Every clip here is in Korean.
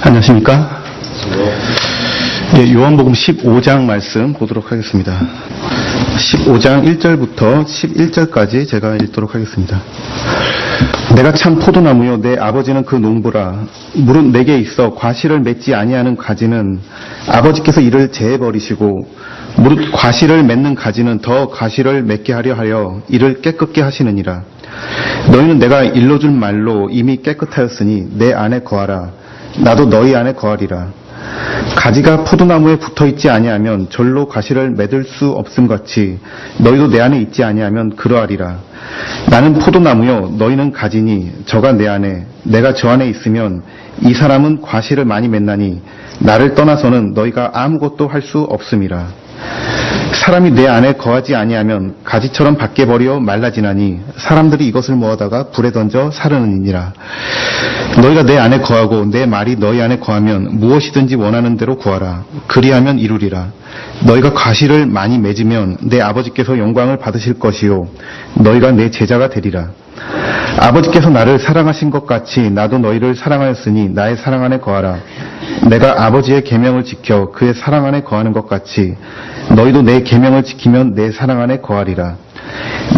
안녕하십니까? 네, 요한복음 15장 말씀 보도록 하겠습니다. 15장 1절부터 11절까지 제가 읽도록 하겠습니다. 내가 참 포도나무요 내 아버지는 그 농부라. 무릇 내게 있어 과실을 맺지 아니하는 가지는 아버지께서 이를 제해버리시고 무릇 과실을 맺는 가지는 더 과실을 맺게 하려 하여 이를 깨끗게 하시느니라. 너희는 내가 일러줄 말로 이미 깨끗하였으니 내 안에 거하라. 나도 너희 안에 거하리라. 가지가 포도나무에 붙어있지 아니하면 절로 과실을 맺을 수 없음같이 너희도 내 안에 있지 아니하면 그러하리라. 나는 포도나무요 너희는 가지니 저가 내 안에 내가 저 안에 있으면 이 사람은 과실을 많이 맺나니 나를 떠나서는 너희가 아무것도 할 수 없음이라. 사람이 내 안에 거하지 아니하면 가지처럼 밖에 버려 말라지나니 사람들이 이것을 모아다가 불에 던져 사르느니라. 너희가 내 안에 거하고 내 말이 너희 안에 거하면 무엇이든지 원하는 대로 구하라. 그리하면 이루리라. 너희가 과실을 많이 맺으면 내 아버지께서 영광을 받으실 것이요 너희가 내 제자가 되리라. 아버지께서 나를 사랑하신 것 같이 나도 너희를 사랑하였으니 나의 사랑 안에 거하라. 내가 아버지의 계명을 지켜 그의 사랑 안에 거하는 것 같이 너희도 내 계명을 지키면 내 사랑 안에 거하리라.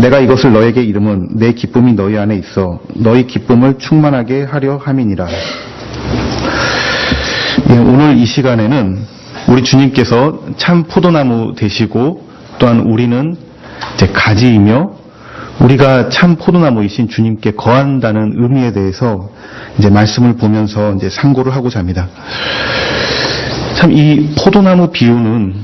내가 이것을 너에게 이름은 내 기쁨이 너희 안에 있어 너희 기쁨을 충만하게 하려 함이니라. 오늘 이 시간에는 우리 주님께서 참 포도나무 되시고 또한 우리는 이제 가지이며 우리가 참 포도나무이신 주님께 거한다는 의미에 대해서 이제 말씀을 보면서 이제 상고를 하고자 합니다. 참 이 포도나무 비유는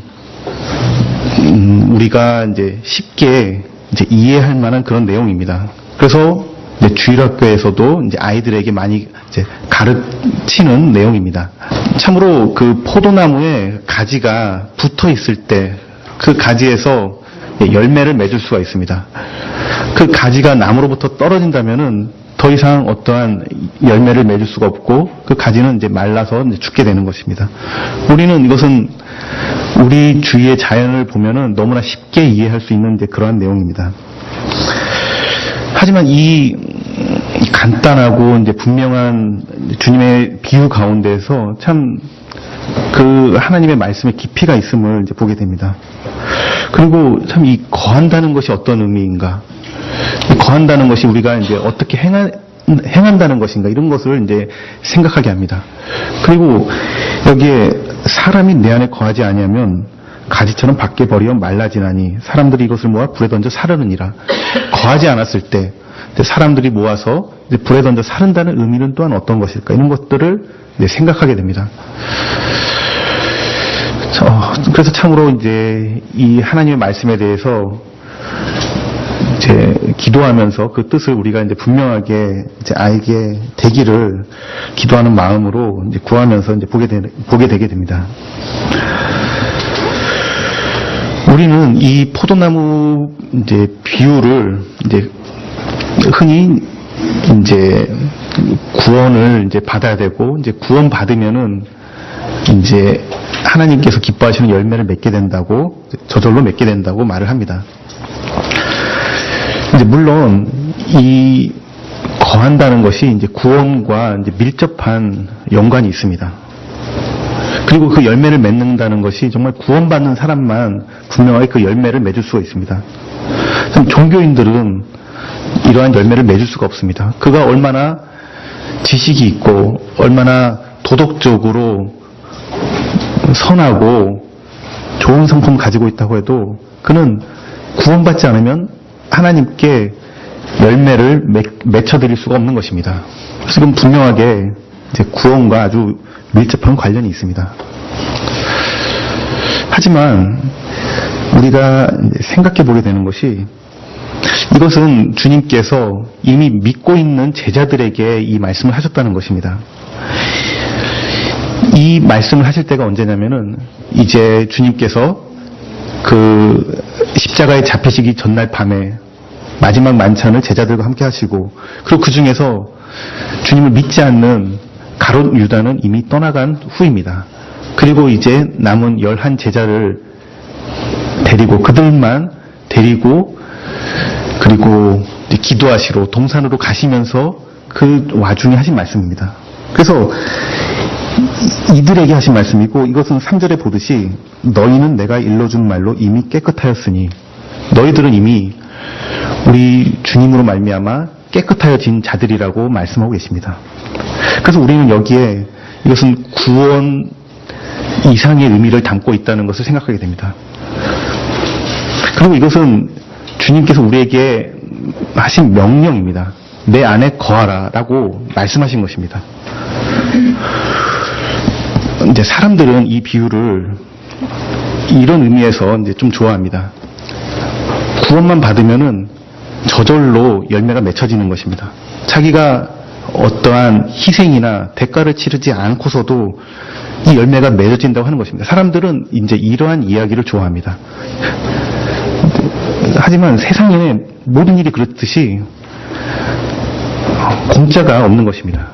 우리가 이제 쉽게 이제 이해할 만한 그런 내용입니다. 그래서 이제 주일학교에서도 이제 아이들에게 많이 이제 가르치는 내용입니다. 참으로 그 포도나무에 가지가 붙어 있을 때 그 가지에서 열매를 맺을 수가 있습니다. 그 가지가 나무로부터 떨어진다면은 더 이상 어떠한 열매를 맺을 수가 없고 그 가지는 이제 말라서 이제 죽게 되는 것입니다. 우리는 이것은 우리 주위의 자연을 보면은 너무나 쉽게 이해할 수 있는 이제 그러한 내용입니다. 하지만 이 간단하고 이제 분명한 주님의 비유 가운데에서 참 그 하나님의 말씀에 깊이가 있음을 이제 보게 됩니다. 그리고 참 이 거한다는 것이 어떤 의미인가? 거한다는 것이 우리가 이제 어떻게 행한다는 것인가? 이런 것을 이제 생각하게 합니다. 그리고 여기에 사람이 내 안에 거하지 아니하면 가지처럼 밖에 버려 말라지나니 사람들이 이것을 모아 불에 던져 사르느니라. 거하지 않았을 때 사람들이 모아서 이제 불에 던져 사른다는 의미는 또한 어떤 것일까? 이런 것들을 이제 생각하게 됩니다. 그래서 참으로 이제 이 하나님의 말씀에 대해서 이제 기도하면서 그 뜻을 우리가 이제 분명하게 이제 알게 되기를 기도하는 마음으로 이제 구하면서 이제 보게 되게 됩니다. 우리는 이 포도나무 이제 비유를 이제 흔히 이제 구원을 이제 받아야 되고 이제 구원 받으면은 이제 하나님께서 기뻐하시는 열매를 맺게 된다고 저절로 맺게 된다고 말을 합니다. 이제 물론 이 거한다는 것이 이제 구원과 이제 밀접한 연관이 있습니다. 그리고 그 열매를 맺는다는 것이 정말 구원받는 사람만 분명하게 그 열매를 맺을 수가 있습니다. 종교인들은 이러한 열매를 맺을 수가 없습니다. 그가 얼마나 지식이 있고 얼마나 도덕적으로 선하고 좋은 성품을 가지고 있다고 해도 그는 구원받지 않으면 하나님께 열매를 맺혀드릴 수가 없는 것입니다. 그래서 이건 분명하게 이제 구원과 아주 밀접한 관련이 있습니다. 하지만 우리가 생각해 보게 되는 것이 이것은 주님께서 이미 믿고 있는 제자들에게 이 말씀을 하셨다는 것입니다. 이 말씀을 하실 때가 언제냐면은 이제 주님께서 그 십자가에 잡히시기 전날 밤에 마지막 만찬을 제자들과 함께 하시고 그리고 그 중에서 주님을 믿지 않는 가룟 유다는 이미 떠나간 후입니다. 그리고 이제 남은 11 제자를 데리고 그들만 데리고 그리고 기도하시러 동산으로 가시면서 그 와중에 하신 말씀입니다. 그래서 이들에게 하신 말씀이고, 이것은 3절에 보듯이 너희는 내가 일러준 말로 이미 깨끗하였으니, 너희들은 이미 우리 주님으로 말미암아 깨끗하여진 자들이라고 말씀하고 계십니다. 그래서 우리는 여기에 이것은 구원 이상의 의미를 담고 있다는 것을 생각하게 됩니다. 그리고 이것은 주님께서 우리에게 하신 명령입니다. 내 안에 거하라 라고 말씀하신 것입니다. 이제 사람들은 이 비유를 이런 의미에서 이제 좀 좋아합니다. 구원만 받으면은 저절로 열매가 맺혀지는 것입니다. 자기가 어떠한 희생이나 대가를 치르지 않고서도 이 열매가 맺어진다고 하는 것입니다. 사람들은 이제 이러한 이야기를 좋아합니다. 하지만 세상에 모든 일이 그렇듯이 공짜가 없는 것입니다.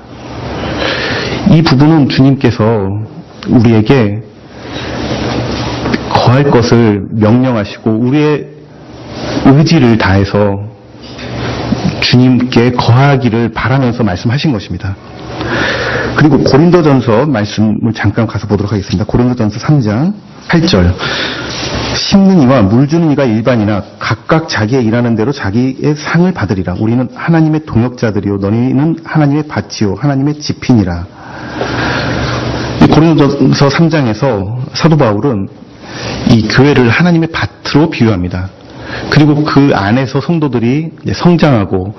이 부분은 주님께서 우리에게 거할 것을 명령하시고 우리의 의지를 다해서 주님께 거하기를 바라면서 말씀하신 것입니다. 그리고 고린도전서 말씀을 잠깐 가서 보도록 하겠습니다. 고린도전서 3장 8절. 심는 이와 물 주는 이가 일반이나 각각 자기의 일하는 대로 자기의 상을 받으리라. 우리는 하나님의 동역자들이요 너희는 하나님의 밭이요 하나님의 집이니라. 고린도전서 3장에서 사도 바울은 이 교회를 하나님의 밭으로 비유합니다. 그리고 그 안에서 성도들이 이제 성장하고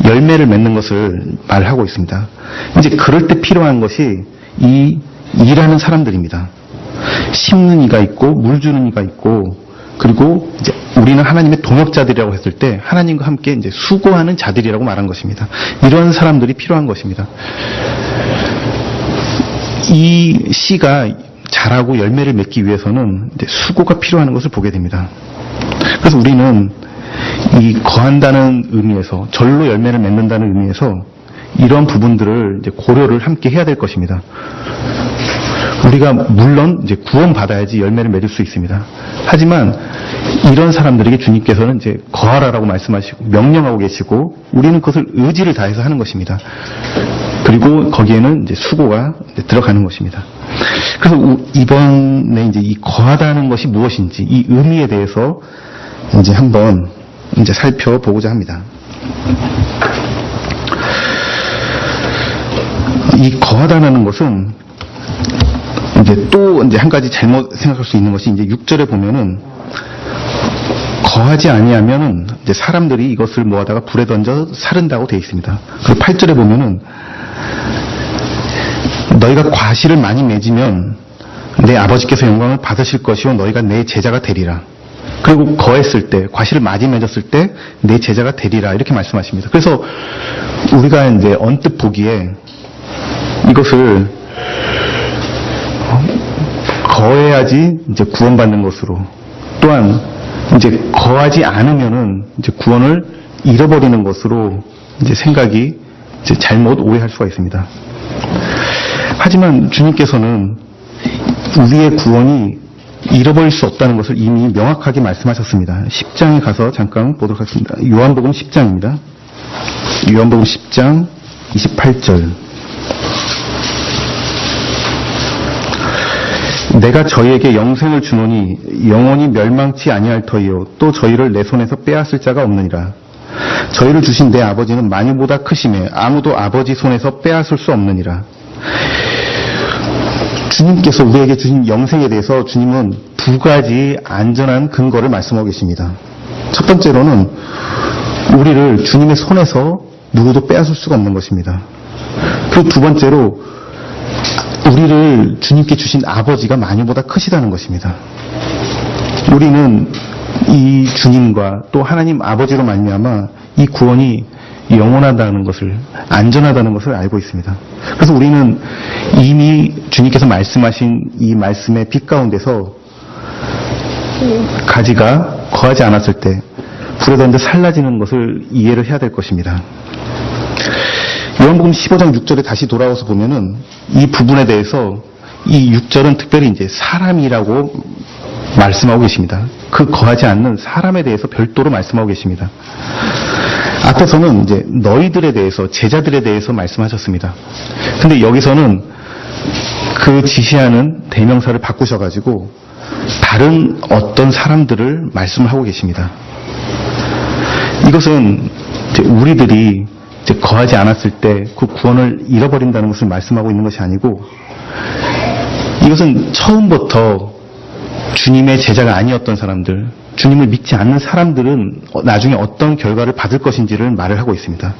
열매를 맺는 것을 말하고 있습니다. 이제 그럴 때 필요한 것이 이 일하는 사람들입니다. 심는 이가 있고 물 주는 이가 있고, 그리고 이제 우리는 하나님의 동역자들이라고 했을 때 하나님과 함께 이제 수고하는 자들이라고 말한 것입니다. 이런 사람들이 필요한 것입니다. 이 씨가 자라고 열매를 맺기 위해서는 이제 수고가 필요한 것을 보게 됩니다. 그래서 우리는 이 거한다는 의미에서, 절로 열매를 맺는다는 의미에서 이런 부분들을 이제 고려를 함께 해야 될 것입니다. 우리가 물론 이제 구원받아야지 열매를 맺을 수 있습니다. 하지만 이런 사람들에게 주님께서는 이제 거하라라고 말씀하시고 명령하고 계시고, 우리는 그것을 의지를 다해서 하는 것입니다. 그리고 거기에는 이제 수고가 이제 들어가는 것입니다. 그래서 이번에 이제 이 거하다는 것이 무엇인지 이 의미에 대해서 이제 한번 이제 살펴보고자 합니다. 이 거하다는 것은 이제 또 이제 한 가지 잘못 생각할 수 있는 것이, 이제 6절에 보면은 거하지 아니하면은 이제 사람들이 이것을 모아다가 불에 던져 사른다고 되어 있습니다. 그리고 8절에 보면은 너희가 과실을 많이 맺으면 내 아버지께서 영광을 받으실 것이요 너희가 내 제자가 되리라. 그리고 거했을 때, 과실을 많이 맺었을 때 내 제자가 되리라, 이렇게 말씀하십니다. 그래서 우리가 이제 언뜻 보기에 이것을 거해야지 이제 구원받는 것으로, 또한 이제 거하지 않으면은 이제 구원을 잃어버리는 것으로 이제 생각이 이제 잘못 오해할 수가 있습니다. 하지만 주님께서는 우리의 구원이 잃어버릴 수 없다는 것을 이미 명확하게 말씀하셨습니다. 10장에 가서 잠깐 보도록 하겠습니다. 요한복음 10장입니다. 요한복음 10장 28절. 내가 저희에게 영생을 주노니 영원히 멸망치 아니할 터이요 또 저희를 내 손에서 빼앗을 자가 없느니라. 저희를 주신 내 아버지는 만유보다 크심에 아무도 아버지 손에서 빼앗을 수 없느니라. 주님께서 우리에게 주신 영생에 대해서 주님은 두 가지 안전한 근거를 말씀하고 계십니다. 첫 번째로는 우리를 주님의 손에서 누구도 빼앗을 수가 없는 것입니다. 그리고 두 번째로 우리를 주님께 주신 아버지가 만유보다 크시다는 것입니다. 우리는 이 주님과 또 하나님 아버지로 말미암아 이 구원이 영원하다는 것을, 안전하다는 것을 알고 있습니다. 그래서 우리는 이미 주님께서 말씀하신 이 말씀의 빛 가운데서 가지가 거하지 않았을 때 불에 던져 살라지는 것을 이해를 해야 될 것입니다. 요한복음 15장 6절에 다시 돌아와서 보면은 이 부분에 대해서 이 6절은 특별히 이제 사람이라고 말씀하고 계십니다. 그 거하지 않는 사람에 대해서 별도로 말씀하고 계십니다. 앞에서는 이제 너희들에 대해서, 제자들에 대해서 말씀하셨습니다. 근데 여기서는 그 지시하는 대명사를 바꾸셔가지고 다른 어떤 사람들을 말씀하고 계십니다. 이것은 우리들이 거하지 않았을 때 그 구원을 잃어버린다는 것을 말씀하고 있는 것이 아니고, 이것은 처음부터 주님의 제자가 아니었던 사람들, 주님을 믿지 않는 사람들은 나중에 어떤 결과를 받을 것인지를 말을 하고 있습니다.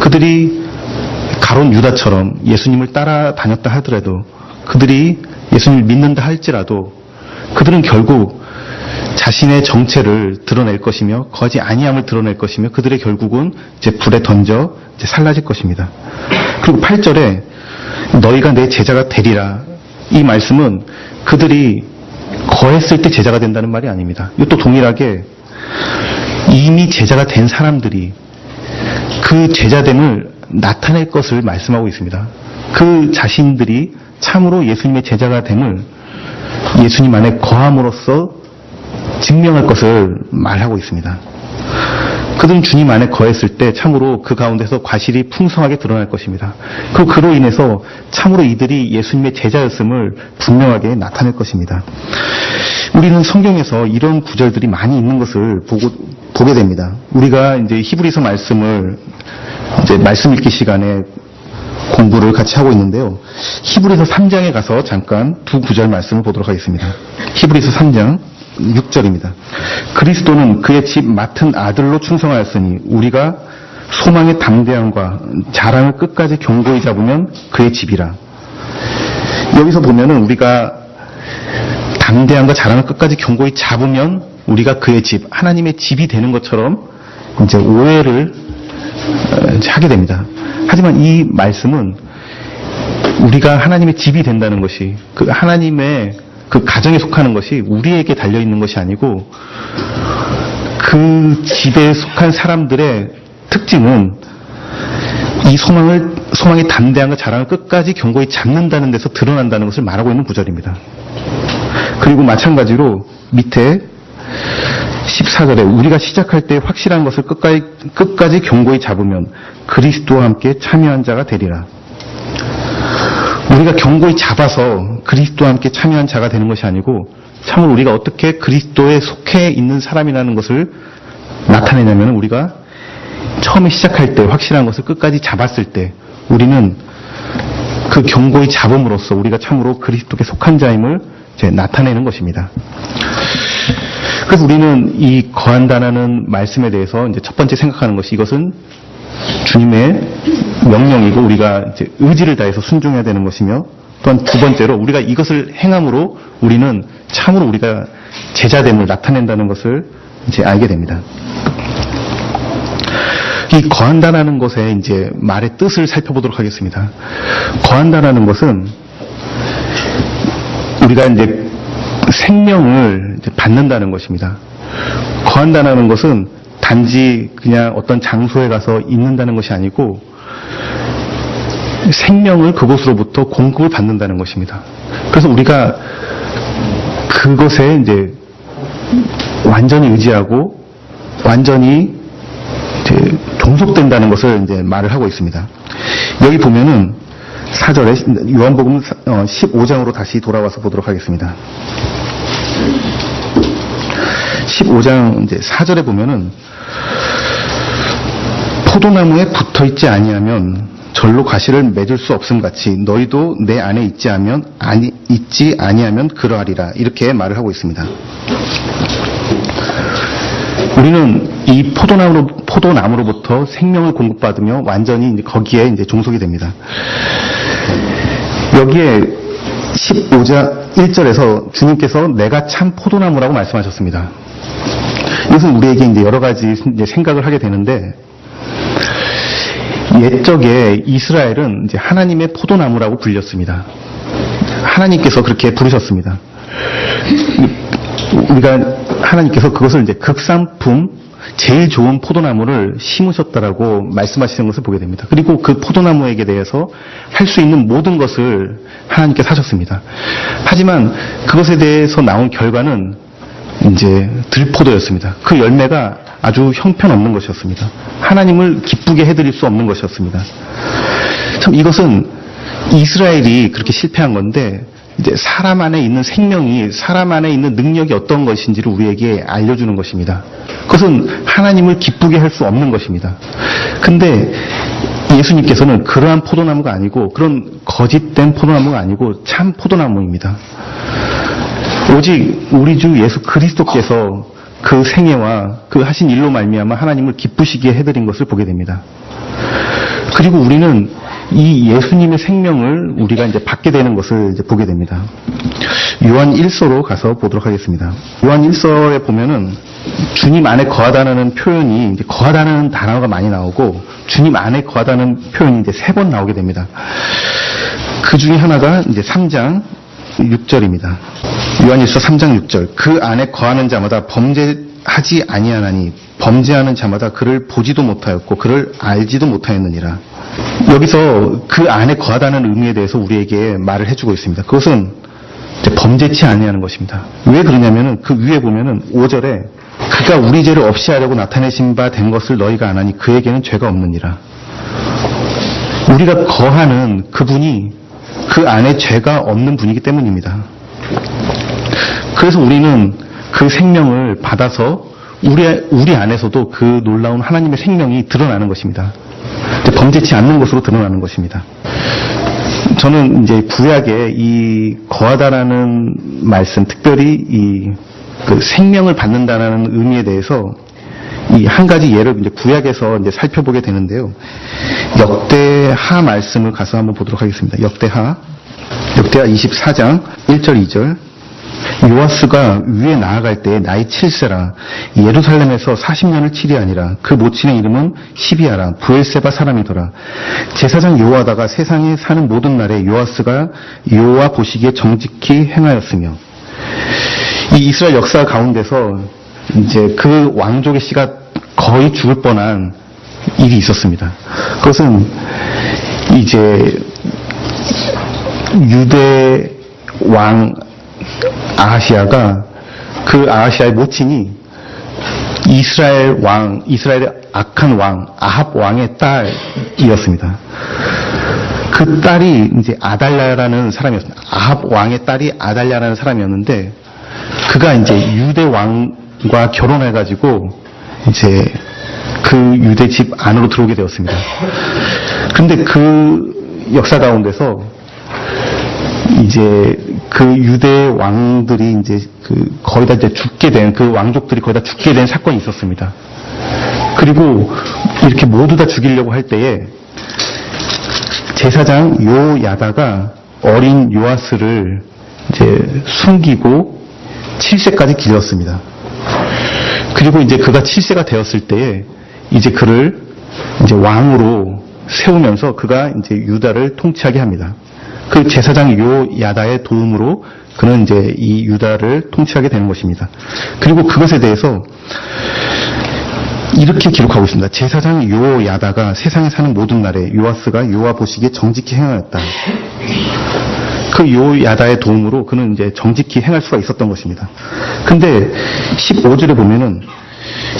그들이 가론 유다처럼 예수님을 따라다녔다 하더라도, 그들이 예수님을 믿는다 할지라도 그들은 결국 자신의 정체를 드러낼 것이며 거하지 아니함을 드러낼 것이며 그들의 결국은 이제 불에 던져 이제 살라질 것입니다. 그리고 8절에 너희가 내 제자가 되리라, 이 말씀은 그들이 거했을 때 제자가 된다는 말이 아닙니다. 이것도 동일하게 이미 제자가 된 사람들이 그 제자됨을 나타낼 것을 말씀하고 있습니다. 그 자신들이 참으로 예수님의 제자가 됨을 예수님 안에 거함으로써 증명할 것을 말하고 있습니다. 그들은 주님 안에 거했을 때 참으로 그 가운데서 과실이 풍성하게 드러날 것입니다. 그리고 그로 인해서 참으로 이들이 예수님의 제자였음을 분명하게 나타낼 것입니다. 우리는 성경에서 이런 구절들이 많이 있는 것을 보게 됩니다. 우리가 이제 히브리서 말씀을 이제 말씀 읽기 시간에 공부를 같이 하고 있는데요. 히브리서 3장에 가서 잠깐 두 구절 말씀을 보도록 하겠습니다. 히브리서 3장 6절입니다. 그리스도는 그의 집 맡은 아들로 충성하였으니 우리가 소망의 담대함과 자랑을 끝까지 견고히 잡으면 그의 집이라. 여기서 보면은 우리가 담대함과 자랑을 끝까지 견고히 잡으면 우리가 그의 집, 하나님의 집이 되는 것처럼 이제 오해를 하게 됩니다. 하지만 이 말씀은 우리가 하나님의 집이 된다는 것이, 그 하나님의 그 가정에 속하는 것이 우리에게 달려있는 것이 아니고, 그 집에 속한 사람들의 특징은 이 소망의 담대함과 자랑을 끝까지 견고히 잡는다는 데서 드러난다는 것을 말하고 있는 구절입니다. 그리고 마찬가지로 밑에 14절에 우리가 시작할 때 확실한 것을 끝까지 견고히 잡으면 그리스도와 함께 참여한 자가 되리라. 우리가 견고히 잡아서 그리스도와 함께 참여한 자가 되는 것이 아니고, 참으로 우리가 어떻게 그리스도에 속해 있는 사람이라는 것을 나타내냐면, 우리가 처음에 시작할 때 확실한 것을 끝까지 잡았을 때 우리는 그 견고히 잡음으로써 우리가 참으로 그리스도께 속한 자임을 이제 나타내는 것입니다. 그래서 우리는 이 거한다라는 말씀에 대해서 이제 첫 번째 생각하는 것이, 이것은 주님의 명령이고 우리가 이제 의지를 다해서 순종해야 되는 것이며, 또한 두 번째로 우리가 이것을 행함으로 우리는 참으로 우리가 제자됨을 나타낸다는 것을 이제 알게 됩니다. 이 거한다라는 것의 이제 말의 뜻을 살펴보도록 하겠습니다. 거한다라는 것은 우리가 이제 생명을 이제 받는다는 것입니다. 거한다라는 것은 단지 그냥 어떤 장소에 가서 있는다는 것이 아니고, 생명을 그곳으로부터 공급을 받는다는 것입니다. 그래서 우리가 그것에 이제 완전히 의지하고 완전히 이제 종속된다는 것을 이제 말을 하고 있습니다. 여기 보면은 4절에 요한복음 15장으로 다시 돌아와서 보도록 하겠습니다. 15장 이제 4절에 보면은 포도나무에 붙어 있지 아니하면 절로 과실을 맺을 수 없음 같이 너희도 내 안에 있지 아니하면 그러하리라, 이렇게 말을 하고 있습니다. 우리는 이 포도나무로부터 생명을 공급받으며 완전히 이제 거기에 이제 종속이 됩니다. 여기에 15장 1절에서 주님께서 내가 참 포도나무라고 말씀하셨습니다. 이것은 우리에게 이제 여러 가지 이제 생각을 하게 되는데, 옛적에 이스라엘은 이제 하나님의 포도나무라고 불렸습니다. 하나님께서 그렇게 부르셨습니다. 하나님께서 그것을 이제 극상품, 제일 좋은 포도나무를 심으셨다라고 말씀하시는 것을 보게 됩니다. 그리고 그 포도나무에게 대해서 할 수 있는 모든 것을 하나님께서 하셨습니다. 하지만 그것에 대해서 나온 결과는 이제 들포도였습니다. 그 열매가 아주 형편없는 것이었습니다. 하나님을 기쁘게 해드릴 수 없는 것이었습니다. 참 이것은 이스라엘이 그렇게 실패한 건데 이제 사람 안에 있는 생명이, 사람 안에 있는 능력이 어떤 것인지를 우리에게 알려주는 것입니다. 그것은 하나님을 기쁘게 할 수 없는 것입니다. 근데 예수님께서는 그러한 포도나무가 아니고, 그런 거짓된 포도나무가 아니고 참 포도나무입니다. 오직 우리 주 예수 그리스도께서 그 생애와 그 하신 일로 말미암아 하나님을 기쁘시게 해드린 것을 보게 됩니다. 그리고 우리는 이 예수님의 생명을 우리가 이제 받게 되는 것을 이제 보게 됩니다. 요한 1서로 가서 보도록 하겠습니다. 요한 1서에 보면은 주님 안에 거하다는 표현이, 이제 거하다는 단어가 많이 나오고, 주님 안에 거하다는 표현이 이제 3번 나오게 됩니다. 그 중에 하나가 이제 3장 6절입니다. 요한 1서 3장 6절. 그 안에 거하는 자마다 범죄하지 아니하나니 범죄하는 자마다 그를 보지도 못하였고 그를 알지도 못하였느니라. 여기서 그 안에 거하다는 의미에 대해서 우리에게 말을 해주고 있습니다. 그것은 이제 범죄치 아니하는 것입니다. 왜 그러냐면은 그 위에 보면은 5절에 그가 우리 죄를 없이 하려고 나타내신 바 된 것을 너희가 아나니 그에게는 죄가 없느니라. 우리가 거하는 그분이 그 안에 죄가 없는 분이기 때문입니다. 그래서 우리는 그 생명을 받아서 우리 안에서도 그 놀라운 하나님의 생명이 드러나는 것입니다. 범죄치 않는 것으로 드러나는 것입니다. 저는 이제 구약의 이 거하다라는 말씀, 특별히 그 생명을 받는다라는 의미에 대해서 이 한 가지 예를 이제 구약에서 이제 살펴보게 되는데요. 역대하 말씀을 가서 한번 보도록 하겠습니다. 역대하 24장 1절 2절. 요아스가 위에 나아갈 때 나이 7세라 예루살렘에서 40년을 치리하니라. 그 모친의 이름은 시비아라 부엘세바 사람이더라. 제사장 요아다가 세상에 사는 모든 날에 요아스가 여호와 보시기에 정직히 행하였으며. 이 이스라엘 역사 가운데서 이제 그 왕족의 씨가 거의 죽을 뻔한 일이 있었습니다. 그것은 이제 유대 왕 아하시아가, 그 아하시아의 모친이 이스라엘의 악한 왕 아합 왕의 딸이었습니다. 그 딸이 이제 아달랴라는 사람이었습니다. 아합 왕의 딸이 아달랴라는 사람이었는데, 그가 이제 유대 왕과 결혼해가지고 이제 그 유대 집 안으로 들어오게 되었습니다. 그런데 그 역사 가운데서 이제 그 유대 왕들이 이제 거의 다 이제 죽게 된, 그 왕족들이 거의 다 죽게 된 사건이 있었습니다. 그리고 이렇게 모두 다 죽이려고 할 때에 제사장 요야다가 어린 요아스를 이제 숨기고 7세까지 길렀습니다. 그리고 이제 그가 7세가 되었을 때에 이제 그를 이제 왕으로 세우면서 그가 이제 유다를 통치하게 합니다. 그 제사장 요야다의 도움으로 그는 이제 이 유다를 통치하게 되는 것입니다. 그리고 그것에 대해서 이렇게 기록하고 있습니다. 제사장 요야다가 세상에 사는 모든 날에 요아스가 여호와 보시기에 정직히 행하였다. 그 요야다의 도움으로 그는 이제 정직히 행할 수가 있었던 것입니다. 근데 15절에 보면은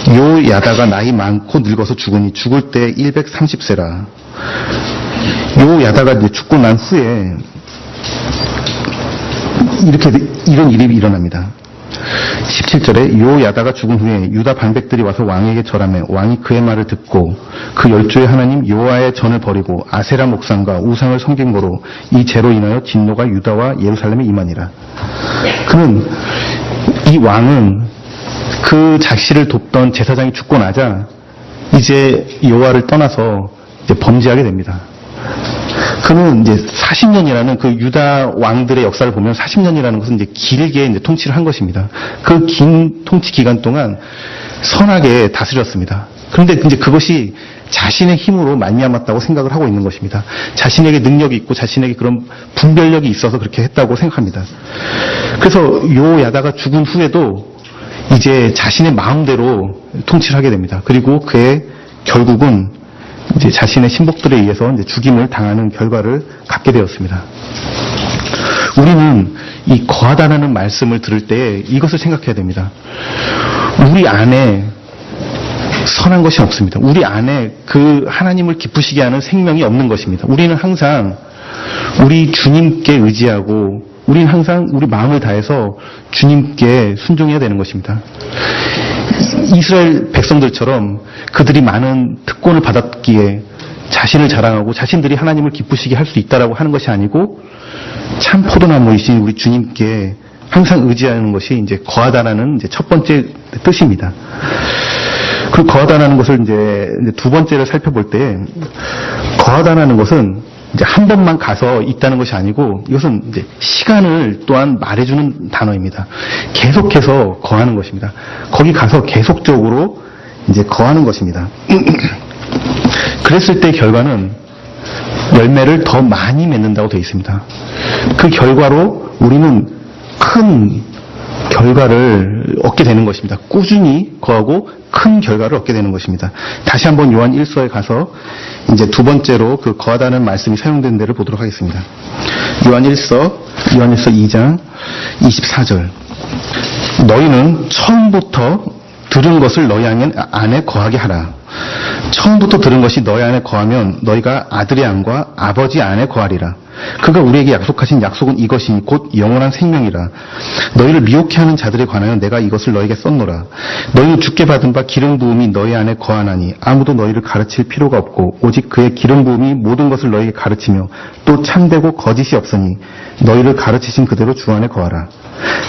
요야다가 나이 많고 늙어서 죽으니 죽을 때 130세라. 요야다가 이제 죽고 난 후에 이런 일이 일어납니다. 17절에 요야다가 죽은 후에 유다 방백들이 와서 왕에게 절하매 왕이 그의 말을 듣고 그 열조의 하나님 여호와의 전을 버리고 아세라 목상과 우상을 섬긴 거로 이 죄로 인하여 진노가 유다와 예루살렘에 임하니라. 그는, 이 왕은 그 자신을 돕던 제사장이 죽고 나자 이제 여호와를 떠나서 이제 범죄하게 됩니다. 그는 이제 40년이라는 그 유다 왕들의 역사를 보면 40년이라는 것은 이제 길게 이제 통치를 한 것입니다. 그 긴 통치 기간 동안 선하게 다스렸습니다. 그런데 이제 그것이 자신의 힘으로 말미암았다고 생각을 하고 있는 것입니다. 자신에게 능력이 있고 자신에게 그런 분별력이 있어서 그렇게 했다고 생각합니다. 그래서 요야다가 죽은 후에도 이제 자신의 마음대로 통치를 하게 됩니다. 그리고 그의 결국은 이제 자신의 신복들에 의해서 이제 죽임을 당하는 결과를 갖게 되었습니다. 우리는 이 거하다라는 말씀을 들을 때 이것을 생각해야 됩니다. 우리 안에 선한 것이 없습니다. 우리 안에 그 하나님을 기쁘시게 하는 생명이 없는 것입니다. 우리는 항상 우리 주님께 의지하고 우리는 항상 우리 마음을 다해서 주님께 순종해야 되는 것입니다. 이스라엘 백성들처럼 그들이 많은 특권을 받았기에 자신을 자랑하고 자신들이 하나님을 기쁘시게 할 수 있다라고 하는 것이 아니고 참 포도나무이신 우리 주님께 항상 의지하는 것이 이제 거하다라는 이제 첫 번째 뜻입니다. 그 거하다라는 것을 이제 두 번째를 살펴볼 때 거하다라는 것은 이제 한 번만 가서 있다는 것이 아니고 이것은 이제 시간을 또한 말해주는 단어입니다. 계속해서 거하는 것입니다. 거기 가서 계속적으로 이제 거하는 것입니다. 그랬을 때 결과는 열매를 더 많이 맺는다고 되어 있습니다. 그 결과로 우리는 큰 결과를 얻게 되는 것입니다. 꾸준히 거하고 큰 결과를 얻게 되는 것입니다. 다시 한번 요한 1서에 가서 이제 두 번째로 그 거하다는 말씀이 사용된 데를 보도록 하겠습니다. 요한 1서 2장 24절. 너희는 처음부터 들은 것을 너희 안에 거하게 하라. 처음부터 들은 것이 너희 안에 거하면 너희가 아들의 안과 아버지 안에 거하리라. 그가 우리에게 약속하신 약속은 이것이니 곧 영원한 생명이라. 너희를 미혹해 하는 자들에 관하여 내가 이것을 너희에게 썼노라. 너희는 주께 받은 바 기름 부음이 너희 안에 거하나니 아무도 너희를 가르칠 필요가 없고 오직 그의 기름 부음이 모든 것을 너희에게 가르치며 또 참되고 거짓이 없으니 너희를 가르치신 그대로 주 안에 거하라.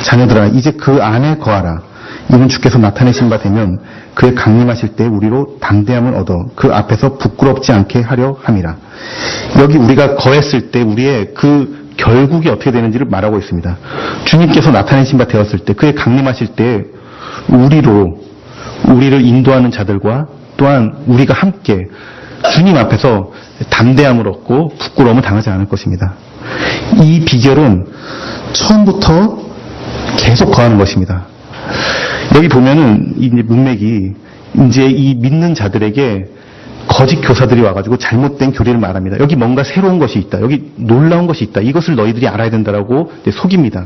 자녀들아 이제 그 안에 거하라. 이는 주께서 나타내신 바 되면 그의 강림하실 때 우리로 담대함을 얻어 그 앞에서 부끄럽지 않게 하려 함이라. 여기 우리가 거했을 때 우리의 그 결국이 어떻게 되는지를 말하고 있습니다. 주님께서 나타내신 바 되었을 때 그의 강림하실 때 우리를 인도하는 자들과 또한 우리가 함께 주님 앞에서 담대함을 얻고 부끄러움을 당하지 않을 것입니다. 이 비결은 처음부터 계속 거하는 것입니다. 여기 보면은 이제 문맥이 이제 이 믿는 자들에게 거짓 교사들이 와가지고 잘못된 교리를 말합니다. 여기 뭔가 새로운 것이 있다. 여기 놀라운 것이 있다. 이것을 너희들이 알아야 된다라고 이제 속입니다.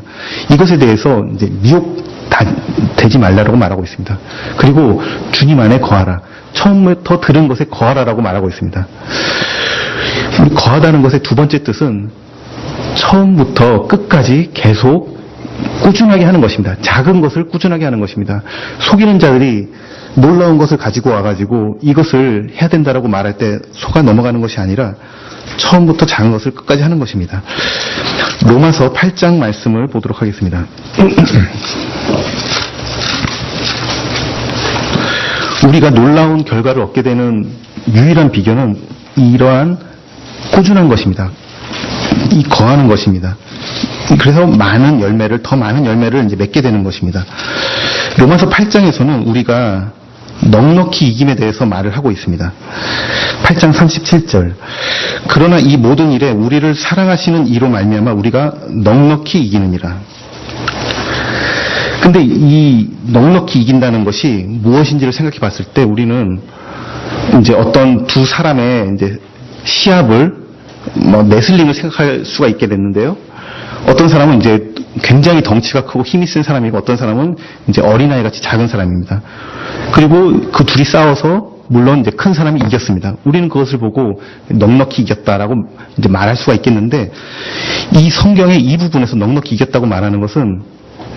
이것에 대해서 이제 미혹되지 말라라고 말하고 있습니다. 그리고 주님 안에 거하라. 처음부터 들은 것에 거하라라고 말하고 있습니다. 우리 거하다는 것의 두 번째 뜻은 처음부터 끝까지 계속 꾸준하게 하는 것입니다. 작은 것을 꾸준하게 하는 것입니다. 속이는 자들이 놀라운 것을 가지고 와가지고 이것을 해야 된다라고 말할 때 속아 넘어가는 것이 아니라 처음부터 작은 것을 끝까지 하는 것입니다. 로마서 8장 말씀을 보도록 하겠습니다. 우리가 놀라운 결과를 얻게 되는 유일한 비결은 이러한 꾸준한 것입니다. 이 거하는 것입니다. 그래서 더 많은 열매를 이제 맺게 되는 것입니다. 로마서 8장에서는 우리가 넉넉히 이김에 대해서 말을 하고 있습니다. 8장 37절. 그러나 이 모든 일에 우리를 사랑하시는 이로 말미암아 우리가 넉넉히 이기느니라. 근데 이 넉넉히 이긴다는 것이 무엇인지를 생각해 봤을 때 우리는 이제 어떤 두 사람의 이제 시합을 레슬링을 생각할 수가 있게 됐는데요. 어떤 사람은 이제 굉장히 덩치가 크고 힘이 센 사람이고 어떤 사람은 이제 어린아이 같이 작은 사람입니다. 그리고 그 둘이 싸워서 물론 이제 큰 사람이 이겼습니다. 우리는 그것을 보고 넉넉히 이겼다라고 이제 말할 수가 있겠는데 이 성경의 이 부분에서 넉넉히 이겼다고 말하는 것은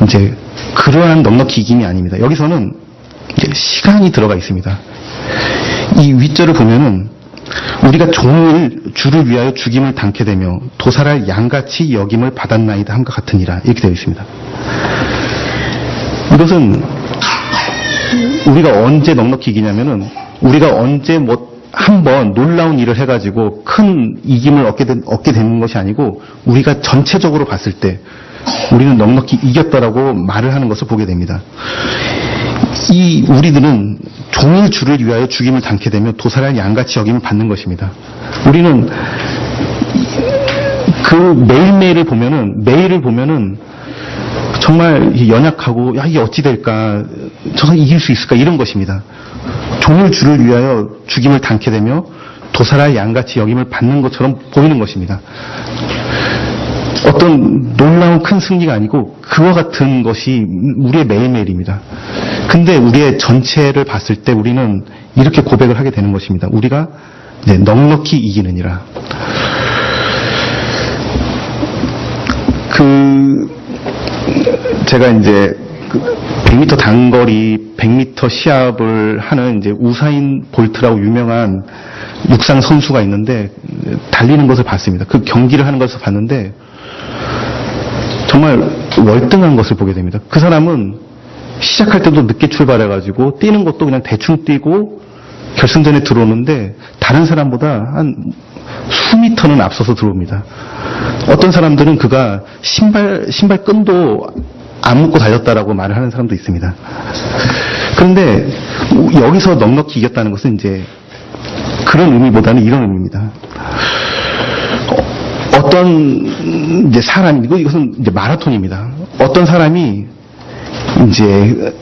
이제 그러한 넉넉히 이김이 아닙니다. 여기서는 이제 시간이 들어가 있습니다. 이 윗절을 보면은 우리가 종을 주를 위하여 죽임을 당케 되며 도살할 양같이 여김을 받았나이다 함과 같으니라 이렇게 되어 있습니다. 이것은 우리가 언제 넉넉히 이기냐면은 우리가 언제 한번 놀라운 일을 해가지고 큰 이김을 얻게 되는 것이 아니고 우리가 전체적으로 봤을 때 우리는 넉넉히 이겼다라고 말을 하는 것을 보게 됩니다. 우리들은 종일 주를 위하여 죽임을 당케 되며 도살할 양같이 여김을 받는 것입니다. 우리는 그 매일을 보면은 정말 연약하고 이게 어찌 될까 저가 이길 수 있을까 이런 것입니다. 종일 주를 위하여 죽임을 당케 되며 도살할 양같이 여김을 받는 것처럼 보이는 것입니다. 어떤 놀라운 큰 승리가 아니고 그와 같은 것이 우리의 매일매일입니다. 근데 우리의 전체를 봤을 때 우리는 이렇게 고백을 하게 되는 것입니다. 우리가 넉넉히 이기느니라. 제가 이제 100m 단거리, 100m 시합을 하는 이제 우사인 볼트라고 유명한 육상 선수가 있는데 달리는 것을 봤습니다. 그 경기를 하는 것을 봤는데 정말 월등한 것을 보게 됩니다. 그 사람은 시작할 때도 늦게 출발해가지고 뛰는 것도 그냥 대충 뛰고 결승전에 들어오는데 다른 사람보다 한 수미터는 앞서서 들어옵니다. 어떤 사람들은 그가 신발 끈도 안 묶고 달렸다라고 말을 하는 사람도 있습니다. 그런데 여기서 넉넉히 이겼다는 것은 이제 그런 의미보다는 이런 의미입니다. 어떤 이제 사람이, 이것은 이제 마라톤입니다. 어떤 사람이 이제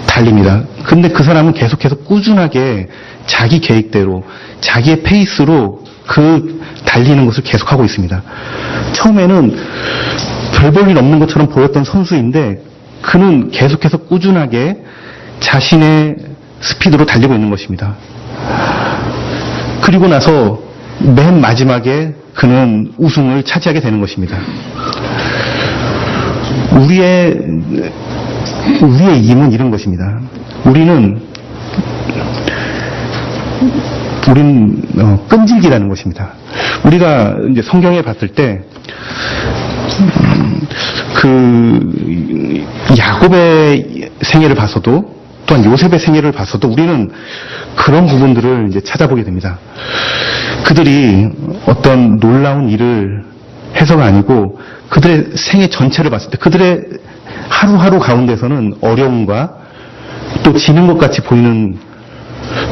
달립니다. 근데 그 사람은 계속해서 꾸준하게 자기 계획대로, 자기의 페이스로 그 달리는 것을 계속하고 있습니다. 처음에는 별 볼 일 없는 것처럼 보였던 선수인데 그는 계속해서 꾸준하게 자신의 스피드로 달리고 있는 것입니다. 그리고 나서 맨 마지막에 그는 우승을 차지하게 되는 것입니다. 우리의 힘은 이런 것입니다. 우리는 끈질기라는 것입니다. 우리가 이제 성경에 봤을 때 야곱의 생애를 봐서도 또한 요셉의 생애를 봐서도 우리는 그런 부분들을 이제 찾아보게 됩니다. 그들이 어떤 놀라운 일을 해서가 아니고 그들의 생애 전체를 봤을 때 그들의 하루하루 가운데서는 어려움과 또 지는 것 같이 보이는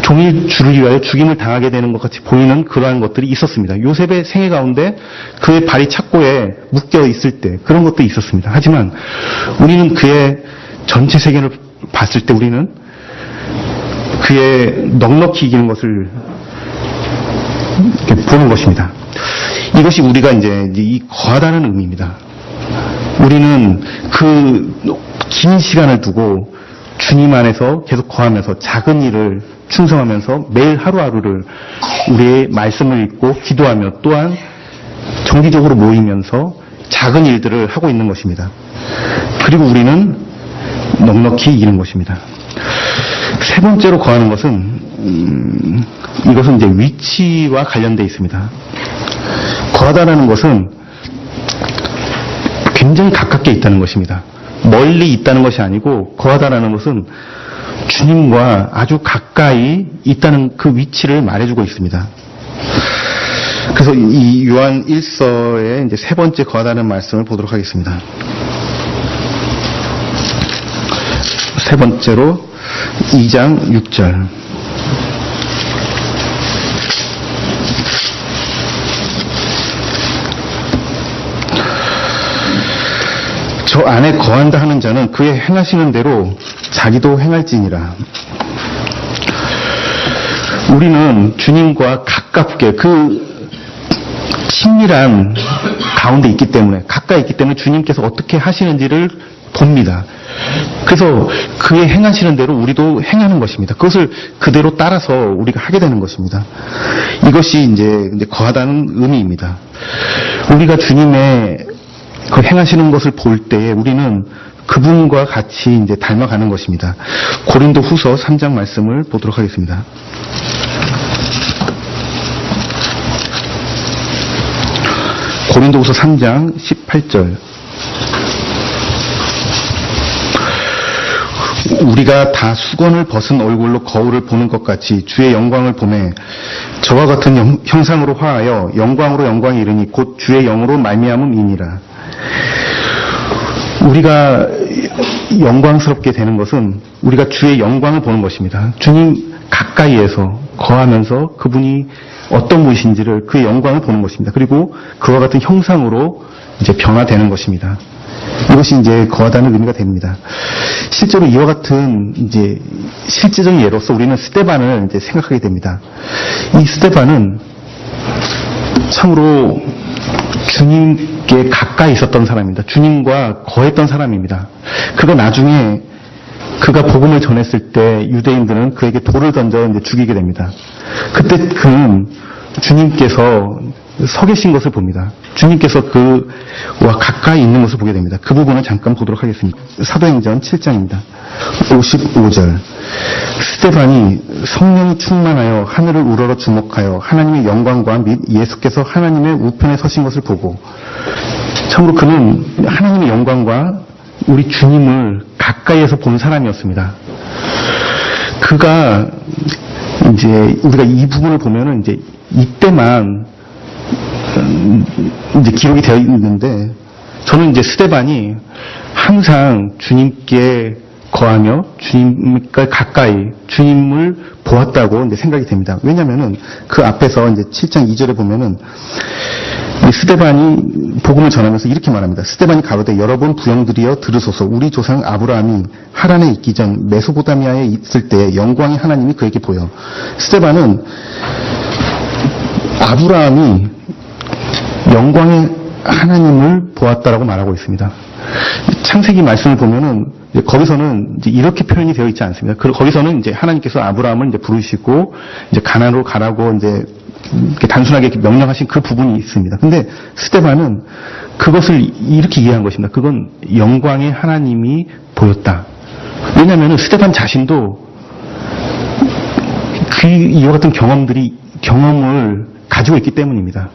종일 주를 위하여 죽임을 당하게 되는 것 같이 보이는 그러한 것들이 있었습니다. 요셉의 생애 가운데 그의 발이 착고에 묶여 있을 때 그런 것도 있었습니다. 하지만 우리는 그의 전체 세계를 봤을 때 우리는 그의 넉넉히 이기는 것을 보는 것입니다. 이것이 우리가 이제 이 거하다는 의미입니다. 우리는 그 긴 시간을 두고 주님 안에서 계속 거하면서 작은 일을 충성하면서 매일 하루하루를 우리의 말씀을 읽고 기도하며 또한 정기적으로 모이면서 작은 일들을 하고 있는 것입니다. 그리고 우리는 넉넉히 이기는 것입니다. 세 번째로 거하는 것은 이것은 이제 위치와 관련되어 있습니다. 거하다라는 것은 굉장히 가깝게 있다는 것입니다. 멀리 있다는 것이 아니고 거하다라는 것은 주님과 아주 가까이 있다는 그 위치를 말해주고 있습니다. 그래서 이 요한 1서의 이제 세 번째 거하다는 말씀을 보도록 하겠습니다. 세 번째로 2장 6절. 저 안에 거한다 하는 자는 그의 행하시는 대로 자기도 행할지니라. 우리는 주님과 가깝게 그 친밀한 가운데 있기 때문에 가까이 있기 때문에 주님께서 어떻게 하시는지를 봅니다. 그래서 그의 행하시는 대로 우리도 행하는 것입니다. 그것을 그대로 따라서 우리가 하게 되는 것입니다. 이것이 이제 거하다는 의미입니다. 우리가 주님의 그 행하시는 것을 볼 때에 우리는 그분과 같이 이제 닮아가는 것입니다. 고린도 후서 3장 말씀을 보도록 하겠습니다. 고린도 후서 3장 18절. 우리가 다 수건을 벗은 얼굴로 거울을 보는 것 같이 주의 영광을 보매 저와 같은 형상으로 화하여 영광으로 영광이 이르니 곧 주의 영으로 말미암음이니라. 우리가 영광스럽게 되는 것은 우리가 주의 영광을 보는 것입니다. 주님 가까이에서 거하면서 그분이 어떤 분이신지를 그 영광을 보는 것입니다. 그리고 그와 같은 형상으로 이제 변화되는 것입니다. 이것이 이제 거하다는 의미가 됩니다. 실제로 이와 같은 이제 실제적인 예로서 우리는 스데반을 이제 생각하게 됩니다. 이 스데반은 참으로 주님께 가까이 있었던 사람입니다. 주님과 거했던 사람입니다. 그가 나중에 그가 복음을 전했을 때 유대인들은 그에게 돌을 던져 이제 죽이게 됩니다. 그때 그는 주님께서 서 계신 것을 봅니다. 주님께서 그와 가까이 있는 것을 보게 됩니다. 그 부분을 잠깐 보도록 하겠습니다. 사도행전 7장입니다. 55절. 스데반이 성령이 충만하여 하늘을 우러러 주목하여 하나님의 영광과 및 예수께서 하나님의 우편에 서신 것을 보고, 참으로 그는 하나님의 영광과 우리 주님을 가까이에서 본 사람이었습니다. 그가 이제 우리가 이 부분을 보면은 이제 이때만 이제 기록이 되어 있는데, 저는 이제 스데반이 항상 주님께 거하며 주님과 가까이 주님을 보았다고 이제 생각이 됩니다. 왜냐면은 그 앞에서 이제 7장 2절에 보면은 스데반이 복음을 전하면서 이렇게 말합니다. 스데반이 가로되 여러 번 부형들이여 들으소서. 우리 조상 아브라함이 하란에 있기 전 메소포타미아에 있을 때 영광의 하나님이 그에게 보여. 스데반은 아브라함이 영광의 하나님을 보았다라고 말하고 있습니다. 창세기 말씀을 보면은 거기서는 이제 이렇게 표현이 되어 있지 않습니다. 거기서는 이제 하나님께서 아브라함을 이제 부르시고 이제 가나안으로 가라고 이제 이렇게 단순하게 이렇게 명령하신 그 부분이 있습니다. 근데 스데반은 그것을 이렇게 이해한 것입니다. 그건 영광의 하나님이 보였다. 왜냐하면 스데반 자신도 이와 같은 경험을 가지고 있기 때문입니다.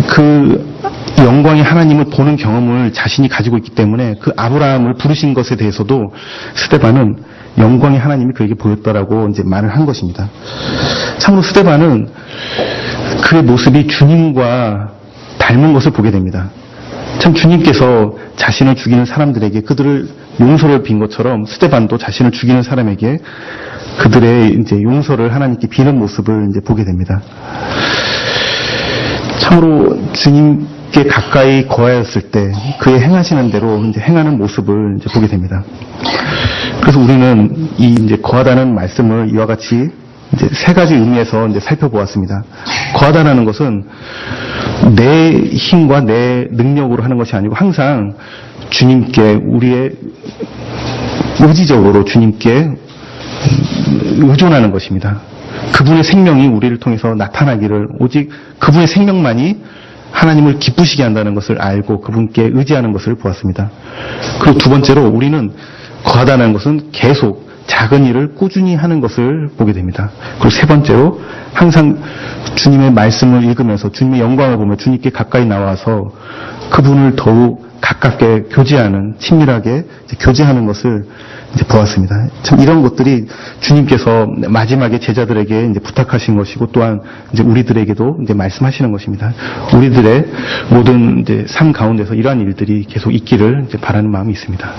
그 영광의 하나님을 보는 경험을 자신이 가지고 있기 때문에 그 아브라함을 부르신 것에 대해서도 스데반은 영광의 하나님이 그에게 보였다라고 이제 말을 한 것입니다. 참으로 스데반은 그의 모습이 주님과 닮은 것을 보게 됩니다. 참 주님께서 자신을 죽이는 사람들에게 그들을 용서를 빈 것처럼 스데반도 자신을 죽이는 사람에게 그들의 이제 용서를 하나님께 비는 모습을 이제 보게 됩니다. 참으로 주님께 가까이 거하였을 때 그의 행하시는 대로 이제 행하는 모습을 이제 보게 됩니다. 그래서 우리는 이 이제 거하다는 말씀을 이와 같이 이제 세 가지 의미에서 이제 살펴보았습니다. 거하다라는 것은 내 힘과 내 능력으로 하는 것이 아니고 항상 주님께 우리의 의지적으로 주님께 의존하는 것입니다. 그분의 생명이 우리를 통해서 나타나기를, 오직 그분의 생명만이 하나님을 기쁘시게 한다는 것을 알고 그분께 의지하는 것을 보았습니다. 그리고 두 번째로 우리는 거하다는 것은 계속 작은 일을 꾸준히 하는 것을 보게 됩니다. 그리고 세 번째로 항상 주님의 말씀을 읽으면서 주님의 영광을 보며 주님께 가까이 나와서 그분을 더욱 가깝게 교제하는, 친밀하게 교제하는 것을 이제 보았습니다. 참 이런 것들이 주님께서 마지막에 제자들에게 이제 부탁하신 것이고 또한 이제 우리들에게도 이제 말씀하시는 것입니다. 우리들의 모든 이제 삶 가운데서 이러한 일들이 계속 있기를 이제 바라는 마음이 있습니다.